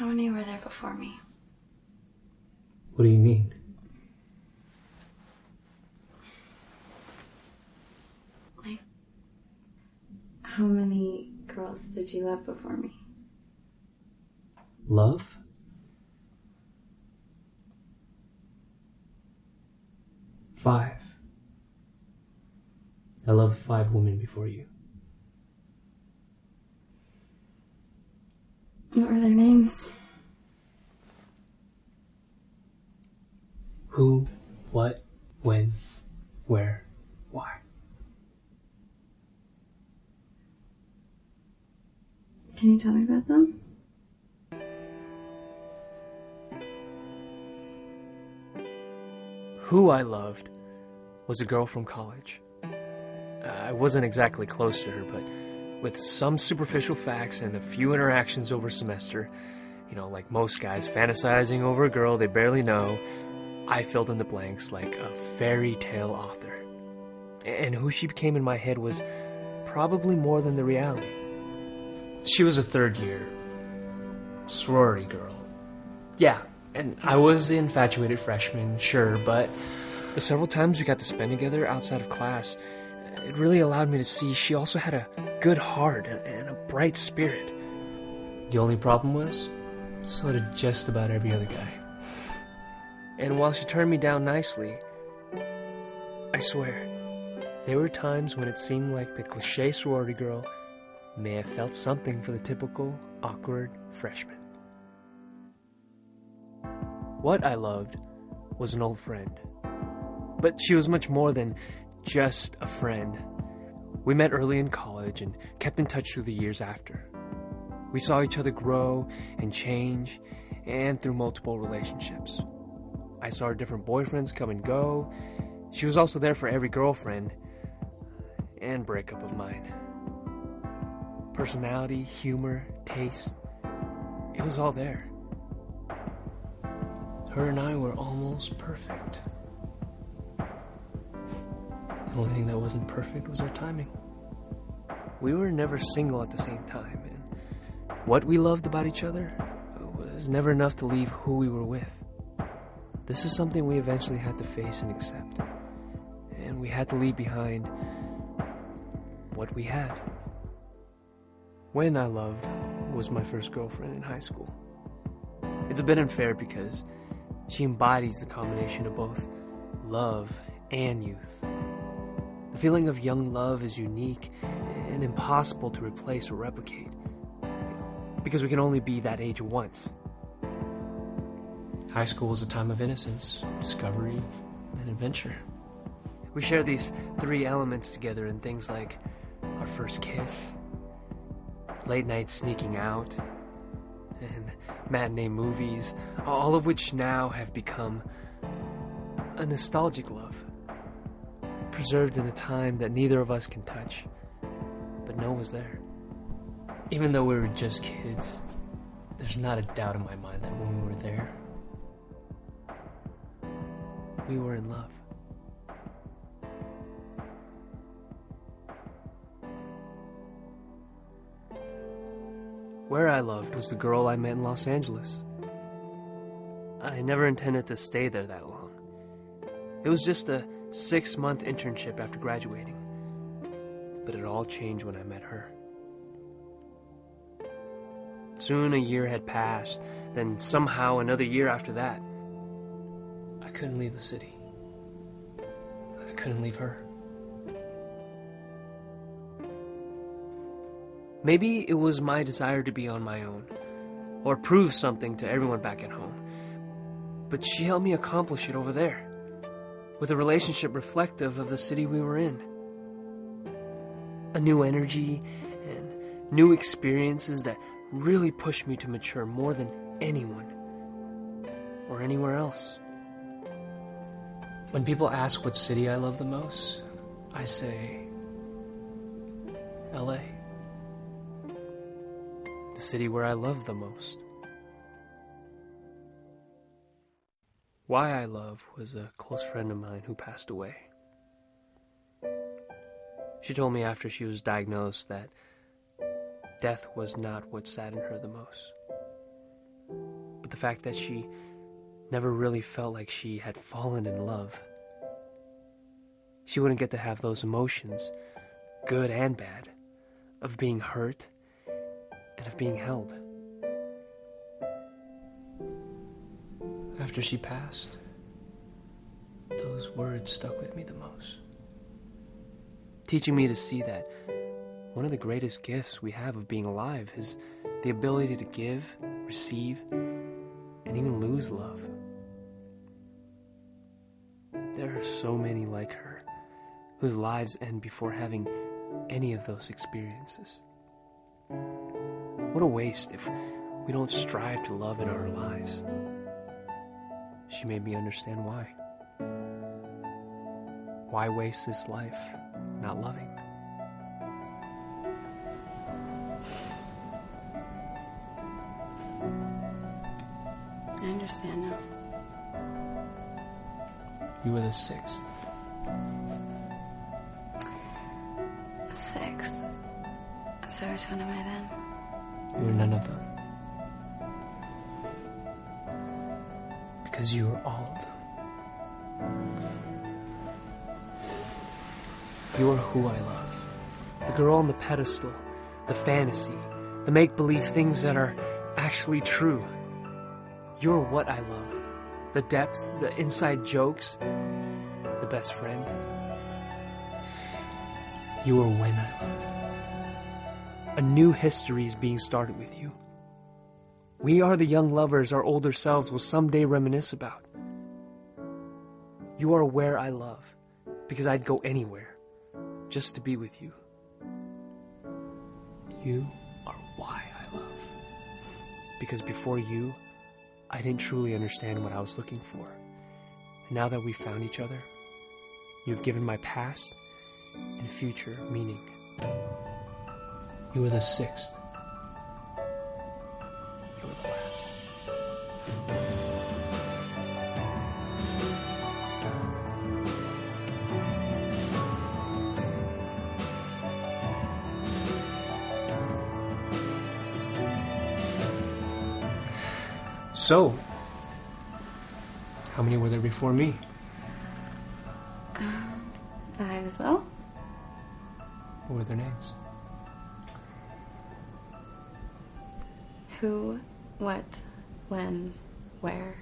How many were there before me? What do you mean? Like, how many girls did you love before me? Love? Five. I loved 5 women before you. What were their names? Who, what, when, where, why. Can you tell me about them? Who I loved was a girl from college. I wasn't exactly close to her, but with some superficial facts and a few interactions over a semester, like most guys fantasizing over a girl they barely know, I filled in the blanks like a fairy tale author. And who she became in my head was probably more than the reality. She was a third-year sorority girl. Yeah, and I was the infatuated freshman, sure, but the several times we got to spend together outside of class, it really allowed me to see she also had a good heart and a bright spirit. The only problem was, so did just about every other guy. And while she turned me down nicely, I swear, there were times when it seemed like the cliché sorority girl may have felt something for the typical awkward freshman. What I loved was an old friend. But she was much more than just a friend. We met early in college and kept in touch through the years after. We saw each other grow and change, and through multiple relationships. I saw her different boyfriends come and go. She was also there for every girlfriend and breakup of mine. Personality, humor, taste, it was all there. Her and I were almost perfect. The only thing that wasn't perfect was our timing. We were never single at the same time, and what we loved about each other was never enough to leave who we were with. This is something we eventually had to face and accept. And we had to leave behind what we had. When I loved was my first girlfriend in high school. It's a bit unfair because she embodies the combination of both love and youth. The feeling of young love is unique and impossible to replace or replicate, because we can only be that age once. High school was a time of innocence, discovery, and adventure. We shared these 3 elements together in things like our first kiss, late night sneaking out, and matinee movies, all of which now have become a nostalgic love, preserved in a time that neither of us can touch, but know was there. Even though we were just kids, there's not a doubt in my mind that when we were there, we were in love. Where I loved was the girl I met in Los Angeles. I never intended to stay there that long. It was just a 6-month internship after graduating. But it all changed when I met her. Soon a year had passed, then somehow another year after that. I couldn't leave the city. I couldn't leave her. Maybe it was my desire to be on my own, or prove something to everyone back at home. But she helped me accomplish it over there, with a relationship reflective of the city we were in. A new energy and new experiences that really pushed me to mature more than anyone or anywhere else. When people ask what city I love the most, I say LA. The city where I love the most. Why I Love was a close friend of mine who passed away. She told me after she was diagnosed that death was not what saddened her the most. the fact that she never really felt like she had fallen in love. She wouldn't get to have those emotions, good and bad, of being hurt and of being held. After she passed, those words stuck with me the most, teaching me to see that one of the greatest gifts we have of being alive is the ability to give, receive, and even lose love. There are so many like her, whose lives end before having any of those experiences. What a waste if we don't strive to love in our lives. She made me understand why. Why waste this life not loving? I understand now. You were the sixth. Sixth. So which one am I then? You were none of them. Because you were all of them. You are who I love. The girl on the pedestal, the fantasy, the make-believe things that are actually true. You're what I love. The depth, the inside jokes, the best friend. You are when I love. A new history is being started with you. We are the young lovers our older selves will someday reminisce about. You are where I love, because I'd go anywhere just to be with you. You are why I love, because before you, I didn't truly understand what I was looking for. And now that we've found each other, you've given my past and future meaning. You were the sixth. You were the last. So, how many were there before me? 5 as well. What were their names? Who, what, when, where.